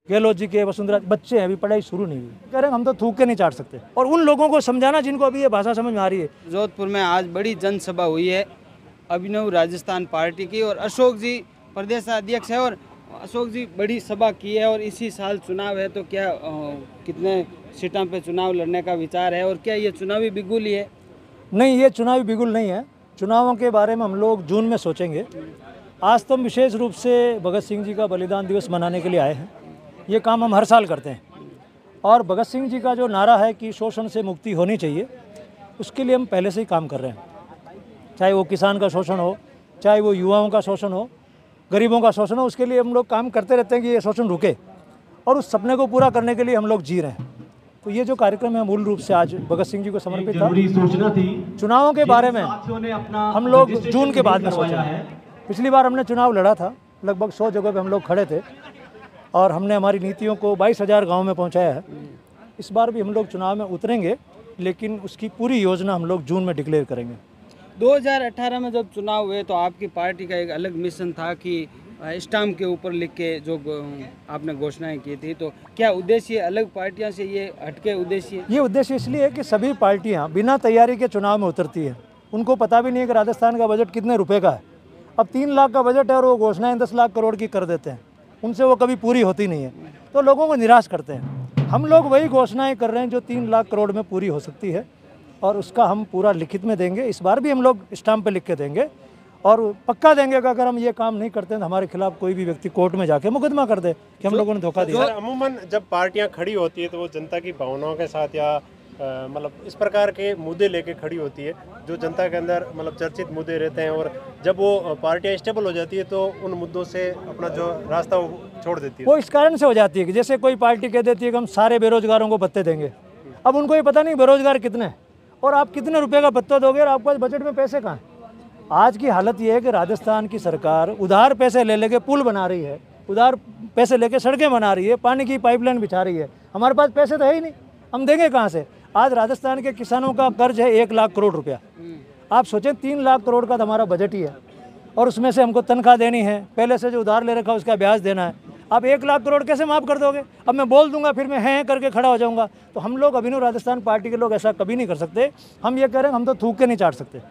गहलोत जी के, वसुंधरा, बच्चे हैं, अभी पढ़ाई शुरू नहीं हुई, कह रहे हैं हम तो थूक के नहीं चाट सकते। और उन लोगों को समझाना जिनको अभी ये भाषा समझ में आ रही है। जोधपुर में आज बड़ी जनसभा हुई है अभिनव राजस्थान पार्टी की, और अशोक जी प्रदेश अध्यक्ष है, और अशोक जी बड़ी सभा की है, और इसी साल चुनाव है, तो क्या कितने सीटों पे चुनाव लड़ने का विचार है, और क्या ये चुनावी बिगुल ही है? नहीं, ये चुनावी बिगुल नहीं है। चुनावों के बारे में हम लोग जून में सोचेंगे। आज तो हम विशेष रूप से भगत सिंह जी का बलिदान दिवस मनाने के लिए आए हैं। ये काम हम हर साल करते हैं, और भगत सिंह जी का जो नारा है कि शोषण से मुक्ति होनी चाहिए, उसके लिए हम पहले से ही काम कर रहे हैं। चाहे वो किसान का शोषण हो, चाहे वो युवाओं का शोषण हो, गरीबों का शोषण हो, उसके लिए हम लोग काम करते रहते हैं कि ये शोषण रुके, और उस सपने को पूरा करने के लिए हम लोग जी रहे हैं। तो ये जो कार्यक्रम है मूल रूप से आज भगत सिंह जी को समर्पित था। चुनावों के बारे में हम लोग जून के बाद में सोचा है। पिछली बार हमने चुनाव लड़ा था, लगभग 100 जगह पे हम लोग खड़े थे, और हमने हमारी नीतियों को 22,000 गाँव में पहुँचाया है। इस बार भी हम लोग चुनाव में उतरेंगे, लेकिन उसकी पूरी योजना हम लोग जून में डिक्लेयर करेंगे। 2018 में जब चुनाव हुए तो आपकी पार्टी का एक अलग मिशन था कि स्टाम्प के ऊपर लिख के जो आपने घोषणाएं की थी, तो क्या उद्देश्य अलग पार्टियों से ये हटके उद्देश्य? ये उद्देश्य इसलिए है कि सभी पार्टियां बिना तैयारी के चुनाव में उतरती है। उनको पता भी नहीं है कि राजस्थान का बजट कितने रुपए का है। अब 3 लाख का बजट है और वो घोषणाएं 10 लाख करोड़ की कर देते हैं, उनसे वो कभी पूरी होती नहीं है, तो लोगों को निराश करते हैं। हम लोग वही घोषणाएँ कर रहे हैं जो 3 लाख करोड़ में पूरी हो सकती है, और उसका हम पूरा लिखित में देंगे। इस बार भी हम लोग स्टाम्प पे लिख के देंगे, और पक्का देंगे कि अगर हम ये काम नहीं करते हैं तो हमारे खिलाफ कोई भी व्यक्ति कोर्ट में जाके मुकदमा कर दे कि हम लोगों ने धोखा दिया। अमूमन जब पार्टियां खड़ी होती है तो वो जनता की भावनाओं के साथ या मतलब इस प्रकार के मुद्दे लेके खड़ी होती है जो जनता के अंदर मतलब चर्चित मुद्दे रहते हैं, और जब वो पार्टियां स्टेबल हो जाती है तो उन मुद्दों से अपना जो रास्ता वो छोड़ देती है। वो इस कारण से हो जाती है कि जैसे कोई पार्टी कह देती है कि हम सारे बेरोजगारों को भत्ते देंगे। अब उनको ये पता नहीं बेरोजगार कितने हैं और आप कितने रुपए का भत्ता दोगे, और आपके पास बजट में पैसे कहाँ हैं। आज की हालत ये है कि राजस्थान की सरकार उधार पैसे ले लेके पुल बना रही है, उधार पैसे लेके सड़कें बना रही है, पानी की पाइपलाइन बिछा रही है। हमारे पास पैसे तो है ही नहीं, हम देंगे कहाँ से। आज राजस्थान के किसानों का कर्ज है 1 लाख करोड़ रुपया। आप सोचें 3 लाख करोड़ का तो हमारा बजट ही है, और उसमें से हमको तनख्वाह देनी है, पहले से जो उधार ले रखा है उसका ब्याज देना है। आप 1 लाख करोड़ कैसे माफ़ कर दोगे? अब मैं बोल दूंगा फिर मैं हैं करके खड़ा हो जाऊंगा। तो हम लोग अभिनव राजस्थान पार्टी के लोग ऐसा कभी नहीं कर सकते। हम ये कह रहे हैं हम तो थूक के नहीं चाट सकते,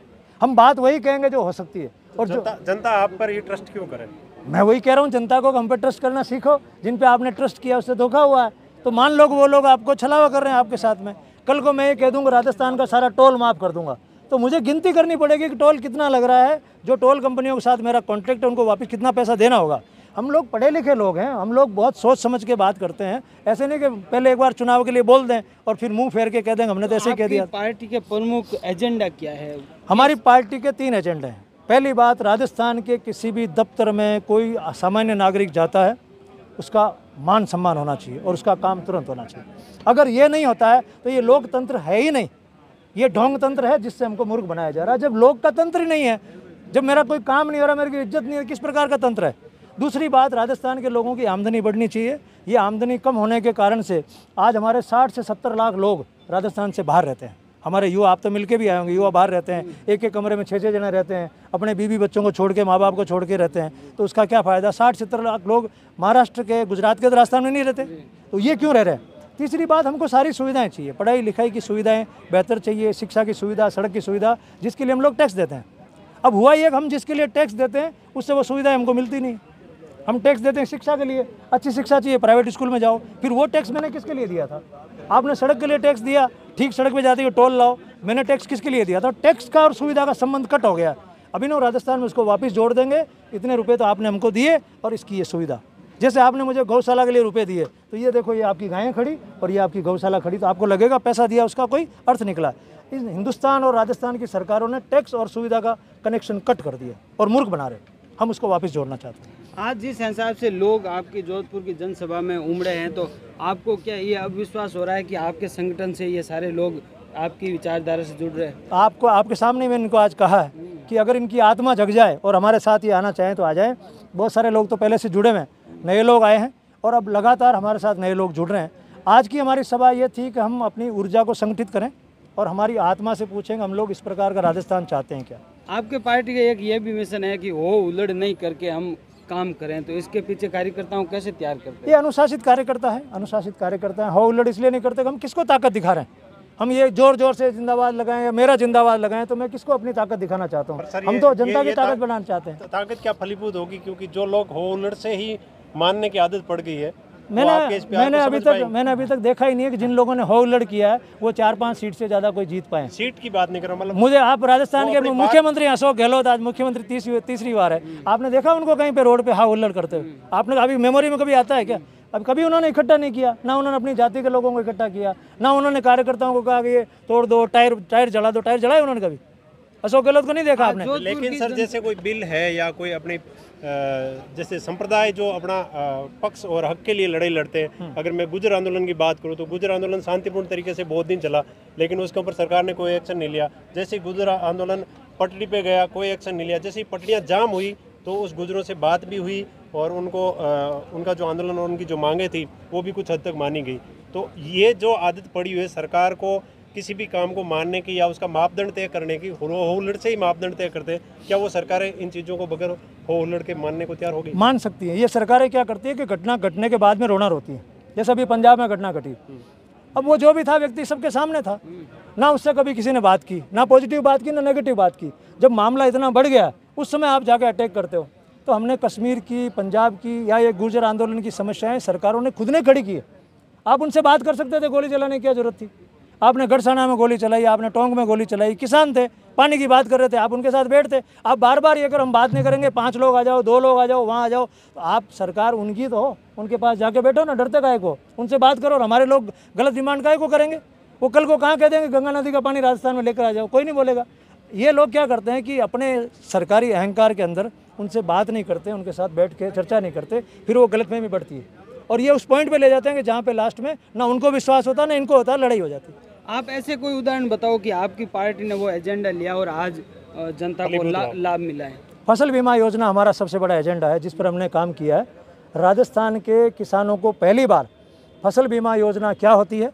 हम बात वही कहेंगे जो हो सकती है। और जनता आप पर ये ट्रस्ट क्यों करे? मैं वही कह रहा हूँ, जनता को हम पर ट्रस्ट करना सीखो। जिन पे आपने ट्रस्ट किया उससे धोखा हुआ है, तो मान लो वो लोग आपको छलावा कर रहे हैं आपके साथ में। कल को मैं ये कह दूंगा राजस्थान का सारा टोल माफ़ कर दूंगा, तो मुझे गिनती करनी पड़ेगी कि टोल कितना लग रहा है, जो टोल कंपनियों के साथ मेरा कॉन्ट्रैक्ट है उनको वापस कितना पैसा देना होगा। हम लोग पढ़े लिखे लोग हैं, हम लोग बहुत सोच समझ के बात करते हैं। ऐसे नहीं कि पहले एक बार चुनाव के लिए बोल दें और फिर मुंह फेर के कह देंगे हमने तो ऐसे ही कह दिया। पार्टी के प्रमुख एजेंडा क्या है? हमारी पार्टी के 3 एजेंडे हैं। पहली बात, राजस्थान के किसी भी दफ्तर में कोई सामान्य नागरिक जाता है उसका मान सम्मान होना चाहिए और उसका काम तुरंत होना चाहिए। अगर ये नहीं होता है तो ये लोकतंत्र है ही नहीं, ये ढोंग तंत्र है जिससे हमको मूर्ख बनाया जा रहा है। जब लोक का तंत्र ही नहीं है, जब मेरा कोई काम नहीं हो रहा, मेरी इज्जत नहीं है, किस प्रकार का तंत्र है? दूसरी बात, राजस्थान के लोगों की आमदनी बढ़नी चाहिए। ये आमदनी कम होने के कारण से आज हमारे 60 से 70 लाख लोग राजस्थान से बाहर रहते हैं। हमारे युवा, आप तो मिलके भी आए होंगे, युवा बाहर रहते हैं, एक एक कमरे में 6-6 जने रहते हैं, अपने बीवी बच्चों को छोड़ के, माँ बाप को छोड़ के रहते हैं। तो उसका क्या फ़ायदा? 60-70 लाख लोग महाराष्ट्र के, गुजरात के राजस्थान में नहीं रहते, तो ये क्यों रह रहे हैं? तीसरी बात, हमको सारी सुविधाएं चाहिए, पढ़ाई लिखाई की सुविधाएं बेहतर चाहिए, शिक्षा की सुविधा, सड़क की सुविधा, जिसके लिए हम लोग टैक्स देते हैं। अब हुआ ये कि हम जिसके लिए टैक्स देते हैं उससे वो सुविधाएं हमको मिलती नहीं। हम टैक्स देते हैं शिक्षा के लिए, अच्छी शिक्षा चाहिए, प्राइवेट स्कूल में जाओ, फिर वो टैक्स मैंने किसके लिए दिया था? आपने सड़क के लिए टैक्स दिया, ठीक सड़क पे जाते हुए टोल लाओ, मैंने टैक्स किसके लिए दिया था? टैक्स का और सुविधा का संबंध कट हो गया। अभिनव राजस्थान में उसको वापस जोड़ देंगे। इतने रुपए तो आपने हमको दिए और इसकी ये सुविधा, जैसे आपने मुझे गौशाला के लिए रुपए दिए, तो ये देखो ये आपकी गायें खड़ी और ये आपकी गौशाला खड़ी, तो आपको लगेगा पैसा दिया उसका कोई अर्थ निकला। इस हिंदुस्तान और राजस्थान की सरकारों ने टैक्स और सुविधा का कनेक्शन कट कर दिया और मूर्ख बना रहे। हम उसको वापस जोड़ना चाहते हैं। आज जिस हिसाब से लोग आपकी जोधपुर की जनसभा में उमड़े हैं, तो आपको क्या ये अविश्वास हो रहा है कि आपके संगठन से ये सारे लोग आपकी विचारधारा से जुड़ रहे हैं? आपको आपके सामने मैंने इनको आज कहा है कि अगर इनकी आत्मा जग जाए और हमारे साथ ये आना चाहें तो आ जाएं। बहुत सारे लोग तो पहले से जुड़े हुए हैं, नए लोग आए हैं और अब लगातार हमारे साथ नए लोग जुड़ रहे हैं। आज की हमारी सभा ये थी कि हम अपनी ऊर्जा को संगठित करें और हमारी आत्मा से पूछेंगे हम लोग इस प्रकार का राजस्थान चाहते हैं क्या। आपके पार्टी का एक ये भी मिशन है कि हो उलड़ नहीं करके हम काम करें, तो इसके पीछे कार्यकर्ताओं को कैसे तैयार करते हैं? ये अनुशासित कार्यकर्ता है, अनुशासित कार्यकर्ता है। हो उल्लड़ इसलिए नहीं करते कि हम किसको ताकत दिखा रहे हैं। हम ये जोर जोर से जिंदाबाद लगाएं या मेरा जिंदाबाद लगाएं तो मैं किसको अपनी ताकत दिखाना चाहता हूँ? हम तो जनता की ताकत बनाना चाहते हैं। ताकत क्या फलीभूत होगी, क्योंकि जो लोग हो उल्लड़ से ही मानने की आदत पड़ गई है। मैंने अभी तक देखा ही नहीं है कि जिन लोगों ने हो उल्लड़ किया है वो 4-5 सीट से ज्यादा कोई जीत पाए। सीट की बात नहीं कर रहा, मतलब मुझे आप राजस्थान के मुख्यमंत्री अशोक गहलोत आज मुख्यमंत्री तीसरी बार है, आपने देखा उनको कहीं पे रोड पे हा उल्लड़ करते हुए? आपने अभी मेमोरी में कभी आता है क्या? अब कभी उन्होंने इकट्ठा नहीं किया, ना उन्होंने अपनी जाति के लोगों को इकट्ठा किया, ना उन्होंने कार्यकर्ताओं को कहा कि ये तोड़ दो, टायर जला दो। टायर जलाए उन्होंने कभी? अशोक गहलोत को नहीं देखा आपने? लेकिन सर जैसे कोई बिल है या कोई अपने जैसे संप्रदाय जो अपना पक्ष और हक के लिए लड़ाई लड़ते हैं, अगर मैं गुजर आंदोलन की बात करूं तो गुजर आंदोलन शांतिपूर्ण तरीके से बहुत दिन चला, लेकिन उसके ऊपर सरकार ने कोई एक्शन नहीं लिया। जैसे ही गुजर आंदोलन पटड़ी पे गया, कोई एक्शन नहीं लिया। जैसे ही पटड़ियाँ जाम हुई तो उस गुजरों से बात भी हुई और उनको उनका जो आंदोलन और उनकी जो मांगे थी वो भी कुछ हद तक मानी गई। तो ये जो आदत पड़ी हुई है सरकार को किसी भी काम को मानने की या उसका मापदंड तय करने की, हो हुल्लड़ से ही मापदंड तय करते हैं, क्या वो सरकारें इन चीज़ों को बगैर हो हुल्लड़ के मानने को तैयार होगी? मान सकती है। ये सरकारें क्या करती है कि घटना घटने के बाद में रोना रोती है। जैसे अभी पंजाब में घटना घटी, अब वो जो भी था व्यक्ति सबके सामने था, ना उससे कभी किसी ने बात की, ना पॉजिटिव बात की, ना नेगेटिव बात की। जब मामला इतना बढ़ गया उस समय आप जाके अटैक करते हो। तो हमने कश्मीर की, पंजाब की या ये गुर्जर आंदोलन की समस्याएं सरकारों ने खुद ने खड़ी की है। आप उनसे बात कर सकते थे, गोली चलाने की क्या जरूरत थी? आपने गढ़साना में गोली चलाई, आपने टोंक में गोली चलाई, किसान थे, पानी की बात कर रहे थे, आप उनके साथ बैठते। आप बार बार ये अगर हम बात नहीं करेंगे, 5 लोग आ जाओ, 2 लोग आ जाओ, वहाँ आ जाओ, तो आप सरकार उनकी तो हो, उनके पास जाके बैठो ना, डरते काहे को? उनसे बात करो। और हमारे लोग गलत डिमांड काहे को करेंगे? वो कल को कहाँ कह देंगे गंगा नदी का पानी राजस्थान में लेकर आ जाओ? कोई नहीं बोलेगा। ये लोग क्या करते हैं कि अपने सरकारी अहंकार के अंदर उनसे बात नहीं करते, उनके साथ बैठ के चर्चा नहीं करते, फिर वो गलतफहमी बढ़ती है और ये उस पॉइंट पे ले जाते हैं कि जहाँ पे लास्ट में ना उनको विश्वास होता ना इनको होता, लड़ाई हो जाती है। आप ऐसे कोई उदाहरण बताओ कि आपकी पार्टी ने वो एजेंडा लिया और आज जनता को लाभ मिला है। फसल बीमा योजना हमारा सबसे बड़ा एजेंडा है जिस पर हमने काम किया है। राजस्थान के किसानों को पहली बार फसल बीमा योजना क्या होती है,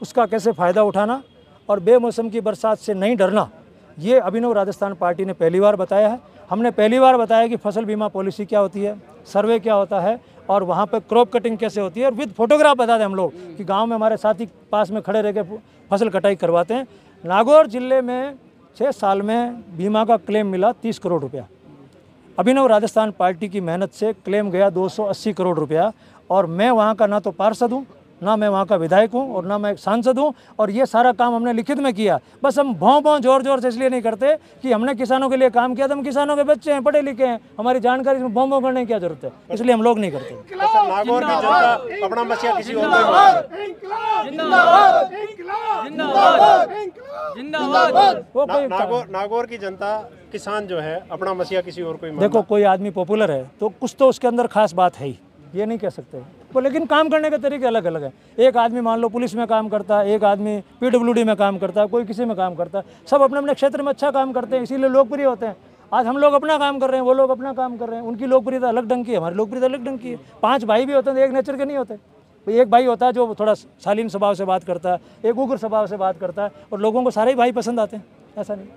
उसका कैसे फ़ायदा उठाना और बेमौसम की बरसात से नहीं डरना, ये अभिनव राजस्थान पार्टी ने पहली बार बताया है। हमने पहली बार बताया कि फसल बीमा पॉलिसी क्या होती है, सर्वे क्या होता है और वहाँ पर क्रॉप कटिंग कैसे होती है, और विद फोटोग्राफ बता दें हम लोग कि गांव में हमारे साथी पास में खड़े रह के फसल कटाई करवाते हैं। नागौर जिले में 6 साल में बीमा का क्लेम मिला 30 करोड़ रुपया। अभिनव राजस्थान पार्टी की मेहनत से क्लेम गया 280 करोड़ रुपया। और मैं वहाँ का ना तो पार्षद हूँ, ना मैं वहाँ का विधायक हूँ और ना मैं एक सांसद हूँ, और ये सारा काम हमने लिखित में किया। बस हम भौं जोर जोर से इसलिए नहीं करते कि हमने किसानों के लिए काम किया, तो हम किसानों के बच्चे हैं, पढ़े लिखे हैं, हमारी जानकारी में भौं करने की क्या जरूरत है, इसलिए हम लोग नहीं करते। नागौर की जनता अपना मसीहा किसी और को नागौर की जनता किसान जो है अपना मसीहा किसी और को। देखो कोई आदमी पॉपुलर है तो कुछ तो उसके अंदर खास बात है ही, ये नहीं कह सकते तो, लेकिन काम करने के तरीके अलग अलग हैं। एक आदमी मान लो पुलिस में काम करता है, एक आदमी PWD में काम करता है, कोई किसी में काम करता है, सब अपने अपने क्षेत्र में अच्छा काम करते हैं, इसीलिए लोकप्रिय होते हैं। आज हम लोग अपना काम कर रहे हैं, वो लोग अपना काम कर रहे हैं, उनकी लोकप्रियता अलग ढंग की है, हमारी लोकप्रियता अलग ढंग की है। 5 भाई भी होते हैं, एक नेचर के नहीं होते। एक भाई होता है जो थोड़ा शालीन स्वभाव से बात करता है, एक उग्र स्वभाव से बात करता है, और लोगों को सारे ही भाई पसंद आते हैं, ऐसा नहीं।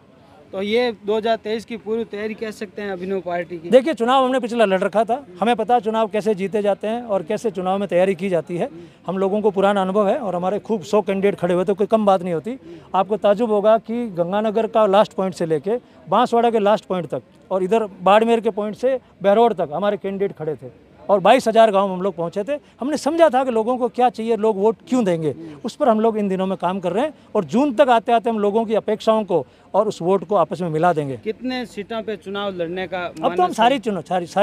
तो ये 2023 की पूरी तैयारी कह सकते हैं अभिनव पार्टी की। देखिए चुनाव हमने पिछला लड़ रखा था, हमें पता है चुनाव कैसे जीते जाते हैं और कैसे चुनाव में तैयारी की जाती है। हम लोगों को पुराना अनुभव है और हमारे खूब 100 कैंडिडेट खड़े हुए तो कोई कम बात नहीं होती। आपको ताजुब होगा कि गंगानगर का लास्ट पॉइंट से लेके बांसवाड़ा के लास्ट पॉइंट तक और इधर बाड़मेर के पॉइंट से बहरोड तक हमारे कैंडिडेट खड़े थे और 22,000 गाँव हम लोग पहुँचे थे। हमने समझा था कि लोगों को क्या चाहिए, लोग वोट क्यों देंगे, उस पर हम लोग इन दिनों में काम कर रहे हैं और जून तक आते आते हम लोगों की अपेक्षाओं को और उस वोट को आपस में मिला देंगे। कितने सीटों पे चुनाव लड़ने का? अब तो हम सारी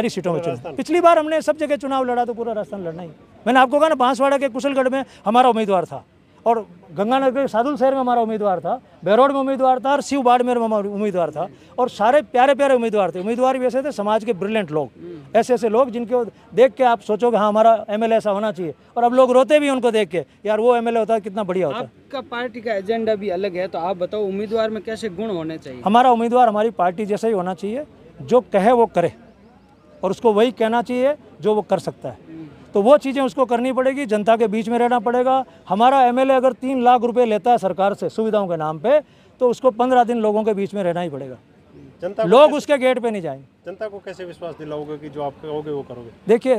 सीटों में चुनाव, पिछली बार हमने सब जगह चुनाव लड़ा तो पूरा राजस्थान लड़ना ही। मैंने आपको कहा ना, बांसवाड़ा के कुशलगढ़ में हमारा उम्मीदवार था और गंगानगर के सादुल शहर में हमारा उम्मीदवार था, बहरोड में उम्मीदवार था और शिव बाड़मेर में हमारा उम्मीदवार था, और सारे प्यारे प्यारे उम्मीदवार थे। उम्मीदवार भी ऐसे थे समाज के ब्रिलियंट लोग, ऐसे ऐसे लोग जिनको देख के आप सोचोगे हाँ हमारा MLA ऐसा होना चाहिए, और अब लोग रोते भी उनको देख के, यार वो MLA होता है कितना बढ़िया होता है। आपका पार्टी का एजेंडा भी अलग है, तो आप बताओ उम्मीदवार में कैसे गुण होने चाहिए? हमारा उम्मीदवार हमारी पार्टी जैसा ही होना चाहिए, जो कहे वो करे और उसको वही कहना चाहिए जो वो कर सकता है। तो वो चीज़ें उसको करनी पड़ेगी, जनता के बीच में रहना पड़ेगा। हमारा MLA अगर 3 लाख रुपए लेता है सरकार से सुविधाओं के नाम पे, तो उसको 15 दिन लोगों के बीच में रहना ही पड़ेगा। जनता को लोग उसके गेट पे नहीं जाएंगे। जनता को कैसे विश्वास दिलाओगे कि जो आप कहोगे वो करोगे? देखिए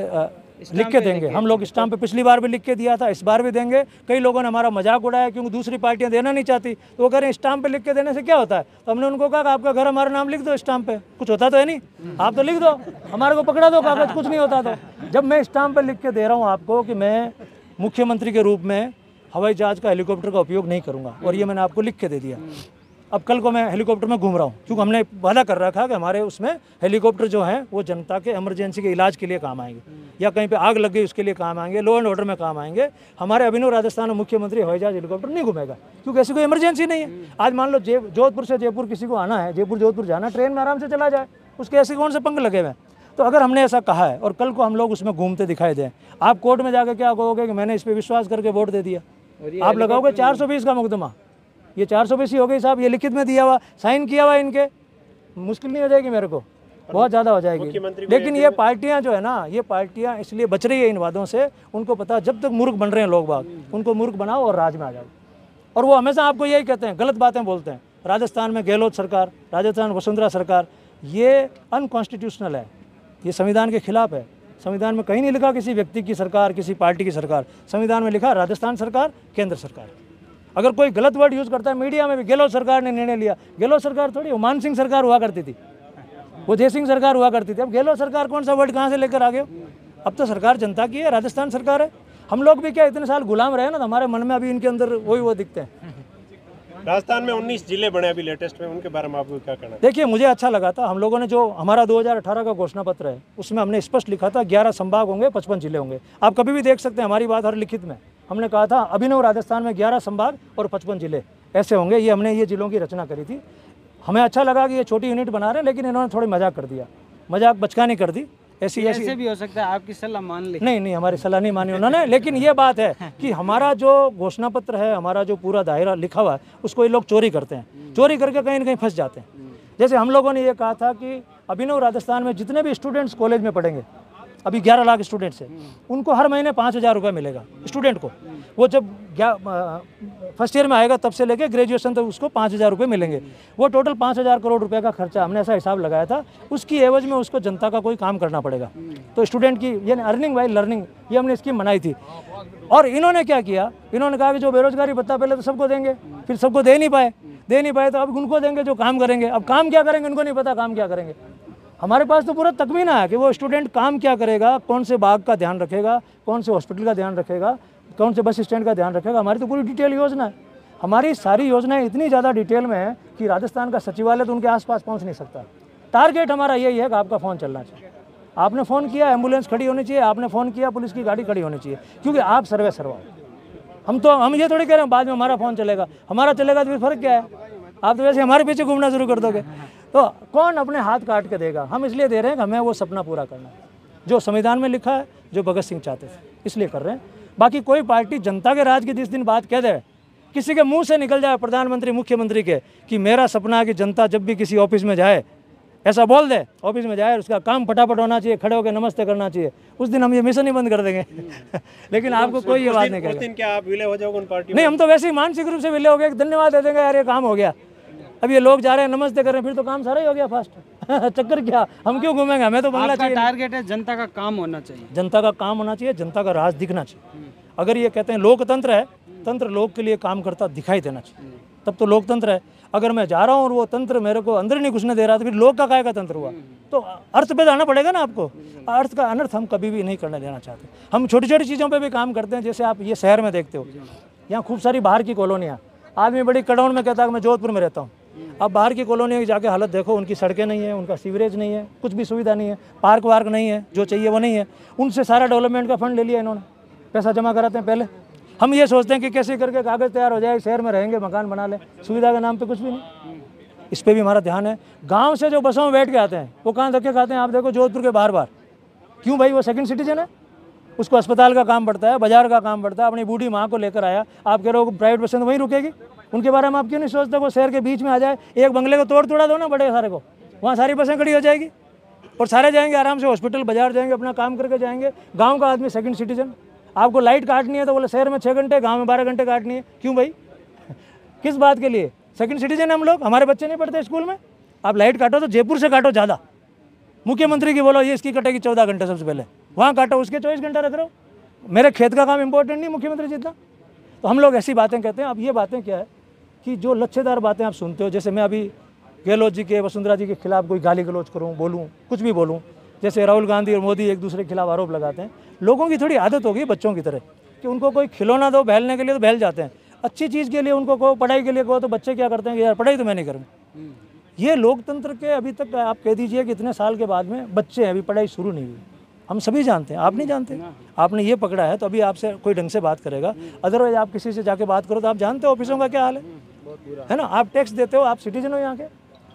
लिख के देंगे हम लोग, स्टाम्प पे पिछली बार भी लिख के दिया था, इस बार भी देंगे। कई लोगों ने हमारा मजाक उड़ाया क्योंकि दूसरी पार्टियां देना नहीं चाहती, तो वो कह रहे हैं स्टाम्प पे लिख के देने से क्या होता है। तो हमने उनको कहा कि आपका घर हमारा नाम लिख दो स्टाम्प पे, कुछ होता तो है नहीं, आप तो लिख दो, हमारे को पकड़ा दो कागज, कुछ नहीं होता। तो जब मैं स्टाम्प पे लिख के दे रहा हूँ आपको कि मैं मुख्यमंत्री के रूप में हवाई जहाज़ का, हेलीकॉप्टर का उपयोग नहीं करूँगा, और ये मैंने आपको लिख के दे दिया। अब कल को मैं हेलीकॉप्टर में घूम रहा हूँ, क्योंकि हमने वादा कर रखा कि हमारे उसमें हेलीकॉप्टर जो हैं वो जनता के इमरजेंसी के इलाज के लिए काम आएंगे, या कहीं पे आग लग गई उसके लिए काम आएंगे, लॉ एंड ऑर्डर में काम आएंगे। हमारे अभिनव राजस्थान में मुख्यमंत्री हवाई जहाज हेलीकॉप्टर नहीं घूमेगा, क्योंकि ऐसी कोई इमरजेंसी नहीं है। आज मान लो जोधपुर से जयपुर किसी को आना है, जयपुर जोधपुर जाना, ट्रेन में आराम से चला जाए, उसके ऐसे कौन से पंख लगे हुए हैं। तो अगर हमने ऐसा कहा है और कल को हम लोग उसमें घूमते दिखाई दें, आप कोर्ट में जाकर क्या कहोगे कि मैंने इस पर विश्वास करके वोट दे दिया, आप लगाओगे 420 का मुकदमा। ये 420 ही हो गई साहब, ये लिखित में दिया हुआ, साइन किया हुआ इनके, मुश्किल नहीं हो जाएगी मेरे को, बहुत ज़्यादा हो जाएगी। लेकिन ये पार्टियां जो है ना, ये पार्टियां इसलिए बच रही है इन वादों से, उनको पता जब तक मूर्ख बन रहे हैं लोग बाग, उनको मूर्ख बनाओ और राज में आ जाओ। और वो हमेशा आपको यही कहते हैं, गलत बातें बोलते हैं। राजस्थान में गहलोत सरकार, राजस्थान वसुंधरा सरकार, ये अनकॉन्स्टिट्यूशनल है, ये संविधान के खिलाफ है। संविधान में कहीं नहीं लिखा किसी व्यक्ति की सरकार, किसी पार्टी की सरकार, संविधान में लिखा राजस्थान सरकार, केंद्र सरकार। अगर कोई गलत वर्ड यूज़ करता है मीडिया में भी, गहलोत सरकार ने निर्णय लिया, गहलोत सरकार थोड़ी, वो मान सिंह सरकार हुआ करती थी, वो जय सिंह सरकार हुआ करती थी। अब गहलोत सरकार कौन सा वर्ड कहाँ से लेकर आ गए? अब तो सरकार जनता की है, राजस्थान सरकार है। हम लोग भी क्या इतने साल गुलाम रहे ना, तो हमारे मन में अभी इनके अंदर वही वो दिखते हैं। राजस्थान में 19 जिले बने अभी लेटेस्ट में, उनके बारे में आपको क्या कहना है? देखिए मुझे अच्छा लगा था, हम लोगों ने जो हमारा 2018 का घोषणा पत्र है उसमें हमने स्पष्ट लिखा था 11 संभाग होंगे, 55 जिले होंगे। आप कभी भी देख सकते हैं हमारी बात हर लिखित में, हमने कहा था अभिनव राजस्थान में 11 संभाग और 55 जिले ऐसे होंगे। ये हमने ये जिलों की रचना करी थी। हमें अच्छा लगा कि ये छोटी यूनिट बना रहे हैं, लेकिन इन्होंने थोड़ी मजाक कर दिया, मजाक बचकानी कर दी। ऐसे भी हो सकता है आपकी सलाह मान ले। नहीं, हमारी सलाह नहीं मानी उन्होंने। लेकिन ये बात है कि हमारा जो घोषणा पत्र है, हमारा जो पूरा दायरा लिखा हुआ है, उसको ये लोग चोरी करते हैं, चोरी करके कहीं ना कहीं फंस जाते हैं। जैसे हम लोगों ने ये कहा था कि अभिनव राजस्थान में जितने भी स्टूडेंट्स कॉलेज में पढ़ेंगे, अभी 11 लाख स्टूडेंट्स हैं, उनको हर महीने 5,000 रुपये मिलेगा स्टूडेंट को। वो जब फर्स्ट ईयर में आएगा तब से लेके ग्रेजुएशन तक उसको 5,000 रुपये मिलेंगे। वो टोटल 5,000 करोड़ रुपए का खर्चा, हमने ऐसा हिसाब लगाया था। उसकी एवज में उसको जनता का कोई काम करना पड़ेगा। तो स्टूडेंट की यानी अर्निंग बाय लर्निंग, ये हमने स्कीम बनाई थी। और इन्होंने क्या किया, इन्होंने कहा कि जो बेरोजगारी भत्ता पहले तो सबको देंगे, फिर सबको दे नहीं पाए तो अब उनको देंगे जो काम करेंगे। अब काम क्या करेंगे उनको नहीं पता, काम क्या करेंगे। हमारे पास तो पूरा तकमीना है कि वो स्टूडेंट काम क्या करेगा, कौन से बाग का ध्यान रखेगा, कौन से हॉस्पिटल का ध्यान रखेगा, कौन से बस स्टैंड का ध्यान रखेगा। हमारी तो पूरी डिटेल योजना है। हमारी सारी योजनाएं इतनी ज़्यादा डिटेल में है कि राजस्थान का सचिवालय तो उनके आसपास पहुंच नहीं सकता। टारगेट हमारा यही है कि आपका फ़ोन चलना चाहिए। आपने फ़ोन किया, एम्बुलेंस खड़ी होनी चाहिए, आपने फ़ोन किया, पुलिस की गाड़ी खड़ी होनी चाहिए, क्योंकि आप सर्वे सर्वा। हम ये थोड़ी कह रहे हैं बाद में हमारा फ़ोन चलेगा, हमारा चलेगा तो फिर फ़र्क क्या है? आप तो वैसे हमारे पीछे घूमना शुरू कर दोगे, तो कौन अपने हाथ काट के देगा? हम इसलिए दे रहे हैं कि हमें वो सपना पूरा करना है जो संविधान में लिखा है, जो भगत सिंह चाहते थे, इसलिए कर रहे हैं। बाकी कोई पार्टी जनता के राज की जिस दिन बात कह दे, किसी के मुंह से निकल जाए प्रधानमंत्री मुख्यमंत्री के कि मेरा सपना है कि जनता जब भी किसी ऑफिस में जाए ऐसा बोल दे, ऑफिस में जाए उसका काम फटाफट होना चाहिए, खड़े होकर नमस्ते करना चाहिए, उस दिन हम ये मिशन ही बंद कर देंगे। लेकिन आपको कोई ये बात नहीं करेगा। उस दिन क्या आप विलय हो जाओगे उन पार्टियों? नहीं, हम तो वैसे ही मानसिक रूप से विलय हो गए, धन्यवाद दे देंगे, यार ये काम हो गया। अब ये लोग जा रहे हैं नमस्ते कर रहे हैं, फिर तो काम सारा ही हो गया फास्ट। चक्कर क्या, हम क्यों घूमेंगे? हमें तो बंगला चाहिए। टारगेट है जनता का काम होना चाहिए, जनता का काम होना चाहिए, जनता का राज दिखना चाहिए। अगर ये कहते हैं लोकतंत्र है, तंत्र लोग के लिए काम करता दिखाई देना चाहिए, तब तो लोकतंत्र है। अगर मैं जा रहा हूँ और वो तंत्र मेरे को अंदर नहीं घुसने दे रहा, तो फिर लोग का काय का तंत्र हुआ? तो अर्थ पे जाना पड़ेगा ना आपको। अर्थ का अनर्थ हम कभी भी नहीं करने देना चाहते। हम छोटी छोटी चीज़ों पे भी काम करते हैं। जैसे आप ये शहर में देखते हो, यहाँ खूब सारी बाहर की कॉलोनियाँ, आदमी बड़ी कड़ौन में कहता है मैं जोधपुर में रहता हूँ। अब बाहर की कॉलोनियों की जाके हालत देखो, उनकी सड़कें नहीं है, उनका सीवरेज नहीं है, कुछ भी सुविधा नहीं है, पार्क वार्क नहीं है, जो चाहिए वो नहीं है। उनसे सारा डेवलपमेंट का फंड ले लिया इन्होंने, पैसा जमा कराते हैं पहले। हम ये सोचते हैं कि कैसे करके कागज़ तैयार हो जाए, शहर में रहेंगे, मकान बना लें, सुविधा के नाम पे कुछ भी नहीं। इस पर भी हमारा ध्यान है। गांव से जो बसों में बैठ के आते हैं वो कहाँ धक्के खाते हैं? आप देखो जोधपुर के बाहर बाहर। क्यों भाई? वो सेकंड सिटीजन है, उसको अस्पताल का काम पड़ता है, बाजार का काम पड़ता है। अपनी बूढ़ी माँ को लेकर आया, आप कह रहे हो प्राइवेट बसें तो वहीं रुकेगी, उनके बारे में आप क्यों नहीं सोचते? वो शहर के बीच में आ जाए, एक बंगले को तोड़ा दो ना बड़े सारे को, वहाँ सारी बसें खड़ी हो जाएगी और सारे जाएंगे आराम से हॉस्पिटल, बाजार जाएंगे, अपना काम करके जाएंगे। गाँव का आदमी सेकंड सिटीजन, आपको लाइट काटनी है तो बोले शहर में 6 घंटे, गाँव में 12 घंटे काटनी है। क्यों भाई? किस बात के लिए? सेकंड सिटीजन हम लोग, हमारे बच्चे नहीं पढ़ते स्कूल में, आप लाइट काटो तो जयपुर से काटो ज़्यादा। मुख्यमंत्री की बोलो ये इसकी कटेगी 14 घंटे सबसे पहले, वहाँ काटो उसके 24 घंटा रख रहे हो। मेरे खेत का काम इंपॉर्टेंट नहीं मुख्यमंत्री जितना। तो हम लोग ऐसी बातें कहते हैं। अब ये बातें क्या है कि जो लच्छेदार बातें आप सुनते हो, जैसे मैं अभी गहलोत जी के, वसुंधरा जी के खिलाफ कोई गाली गलौज करूँ, बोलूँ, कुछ भी बोलूँ, जैसे राहुल गांधी और मोदी एक दूसरे के खिलाफ आरोप लगाते हैं। लोगों की थोड़ी आदत हो गई बच्चों की तरह कि उनको कोई खिलौना दो बहलने के लिए तो बहल जाते हैं, अच्छी चीज़ के लिए उनको कहो, पढ़ाई के लिए कहो तो बच्चे क्या करते हैं कि यार पढ़ाई तो मैं नहीं करूँगा। ये लोकतंत्र के अभी तक आप कह दीजिए कि इतने साल के बाद में बच्चे हैं, अभी पढ़ाई शुरू नहीं हुई। हम सभी जानते हैं, आप नहीं जानते, आपने ये पकड़ा है तो अभी आपसे कोई ढंग से बात करेगा। अदरवाइज आप किसी से जाके बात करो तो आप जानते हो ऑफिसों का क्या हाल है ना। आप टैक्स देते हो, आप सिटीजन हो यहाँ के।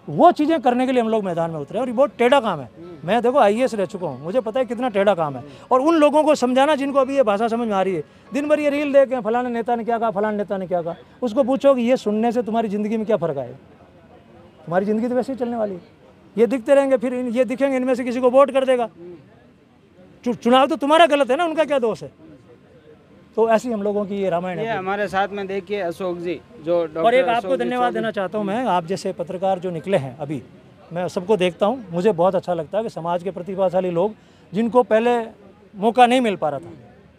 वो चीज़ें करने के लिए हम लोग मैदान में उतरे और ये बहुत टेढ़ा काम है। मैं देखो IAS रह चुका हूँ, मुझे पता है कितना टेढ़ा काम है। और उन लोगों को समझाना जिनको अभी ये भाषा समझ में आ रही है, दिन भर ये रील देखें फलाने नेता ने क्या कहा, फलाने नेता ने क्या कहा, उसको पूछो कि ये सुनने से तुम्हारी ज़िंदगी में क्या फ़र्क आएगा। तुम्हारी ज़िंदगी तो वैसे ही चलने वाली है। ये दिखते रहेंगे, फिर ये दिखेंगे, इनमें से किसी को वोट कर देगा। चुनाव तो तुम्हारा गलत है ना, उनका क्या दोष है। तो ऐसी हम लोगों की ये रामायण ये है। हमारे साथ में देखिए अशोक जी, जो और एक आपको धन्यवाद देना चाहता हूँ मैं, आप जैसे पत्रकार जो निकले हैं अभी, मैं सबको देखता हूँ, मुझे बहुत अच्छा लगता है कि समाज के प्रतिभाशाली लोग जिनको पहले मौका नहीं मिल पा रहा था,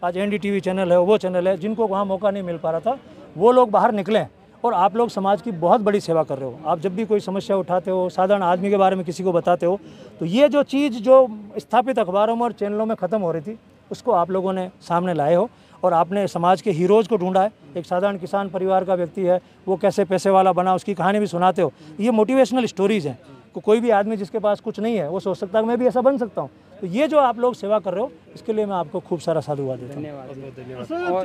आज NDTV चैनल है, वो चैनल है, जिनको वहाँ मौका नहीं मिल पा रहा था, वो लोग बाहर निकले हैं और आप लोग समाज की बहुत बड़ी सेवा कर रहे हो। आप जब भी कोई समस्या उठाते हो, साधारण आदमी के बारे में किसी को बताते हो, तो ये जो चीज़ जो स्थापित अखबारों में और चैनलों में ख़त्म हो रही थी, उसको आप लोगों ने सामने लाए हो और आपने समाज के हीरोज़ को ढूंढा है। एक साधारण किसान परिवार का व्यक्ति है, वो कैसे पैसे वाला बना, उसकी कहानी भी सुनाते हो। ये मोटिवेशनल स्टोरीज़ हैं। कोई भी आदमी जिसके पास कुछ नहीं है वो सोच सकता है मैं भी ऐसा बन सकता हूँ। तो ये जो आप लोग सेवा कर रहे हो, इसके लिए मैं आपको खूब सारा साधुवाद देता हूँ। धन्यवाद।